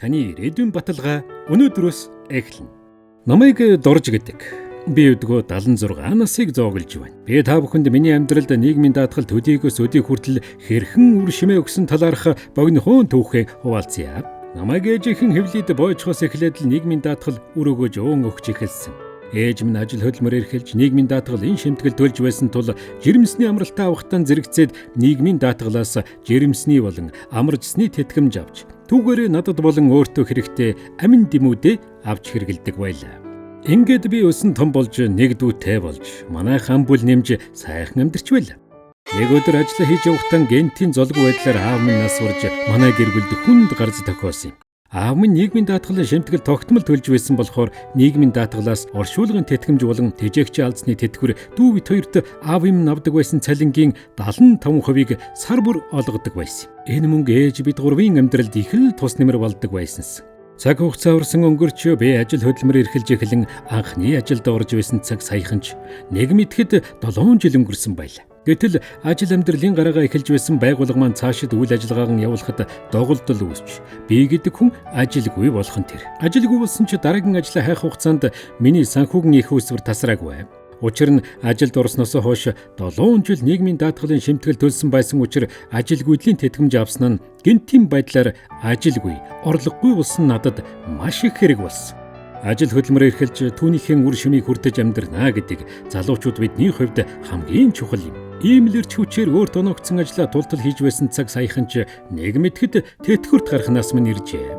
Таны ирээдүйн баталгаа өнөөдрөөс эхэлнэ. Намайг дорж гэдэг. Би өдгөө 76 насыг зооглож байна. Би та бүхэнд миний амьдралд нийгмийн даатгал төдийгөөс өдий хүртэл хэрхэн үр шимээ өгсөн талаарх богинохон түүхээ хуваалцъя. Намайг ээжийнхэн хэвлийд боожхоос эхлээд л нийгмийн даатгал үр өгөөж уун өгч эхэлсэн. Ээж минь ажил хөдөлмөр эрхэлж нийгмийн даатгалын шимтгэл төлж байсан тул жирэмсний амралтаа авахтан зэрэгцээд нийгмийн даатгалаас жирэмсний болон амарчсны тэтгэмж авч түүгээрээ надад болон өөртөө хэрэгтэй амин дэмүүдээ авч хэрэгэлдэг байлаа. Ингээд би өсөн том болж нэгдүүтэй болж манайх ам бүл нэмж сайхан амьдарч байла. Нэг өдөр ажиллаа хийж явахдаа гентийн золгүй байдлаар аав минь нас урж манай гэр бүлд хүнд гарц тохиосон юм. Аав минь нийгмийн даатгалын шимтгэл тогтмол төлж байсан болохоор нийгмийн даатгалаас оршуулгын тэтгэмж болон тэжээгчийн алдсны тэтгэвэр дүү бит хоёрт аав юм авдаг байсан цалингийн 75%-ийг сар бүр олгодог байсан. Энэ мөнгө ээж бид гурвын амьдралд их л тус нэмэр болдог байсанс. Цаг хугацаа өрсөн өнгөрч би ажил хөдөлмөр эрхэлж эхлэн анхны ажилд орж байсан цаг саяханч нэг мэтгэд 7 жил өнгөрсөн байлаа. Гэтэл ажил амьдралын гараагаа эхэлж байсан байгууллага маань цаашид үйл ажиллагаагаа явуулахад доголдол үүсч би гэдэг хүн ажилгүй болох нь тэр. Ажилгүй болсон ч дараагийн ажлаа хайх хугацаанд миний санхүүгийн их усвар тасраагүй. Учир нь ажилд орсноос хойш 7 жил нийгмийн даатгалын шимтгэл төлсөн байсан учраас ажилгүйдлийн тэтгэмж авсан нь гэнтийн байдлаар ажилгүй, орлогогүй болсон надад маш их хэрэг болсон. Ажил хөдөлмөр эрхэлж түүнийхэн үр шимийг хүртэж амьдрнаа гэдэг залуучууд бидний хувьд хамгийн чухал юм. Иймлэрч хүчээр өөрт оногдсон ажлаа тултал хийж байсан цаг саяханч нэг мэтгэд тэтгэврт гарахнаас минь иржээ.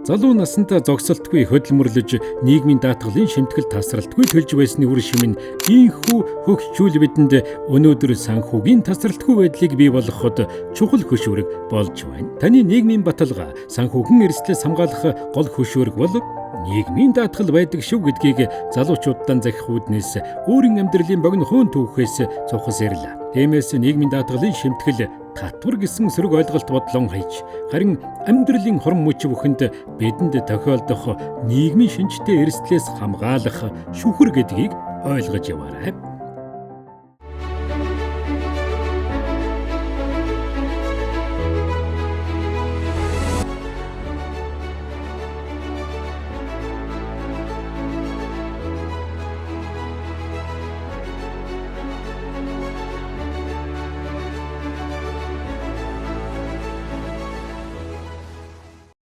Залуу насндаа зогсолтгүй хөдөлмөрлөж нийгмийн даатгалын шимтгэл тасралтгүй төлж байсны үр шим нь ийхүү хөгжүүл бидэнд өнөөдөр санхүүгийн тасралтгүй байдлыг бий болгоход чухал хөшүүрэг болж байна. Таны нийгмийн баталгаа санхүүгийн эрсдлээс хамгаалах гол хөшүүрэг бол нийгмийн даатгал байдаг шүү гэдгийг залуучуудаа захих үүднээс өөрийн амьдралын богинохон түүхээс цухас ярьлаа. Тиймээс нийгмийн даатгалын шимтгэл татвар гэсэн сөрөг ойлголт бодлон хайж харин амьдралын хорон мөч бүхэнд бидэнд тохиолдох нийгмийн шинжтэй эрсдлээс хамгаалах шүүхэр гэдгийг ойлгож яваарай.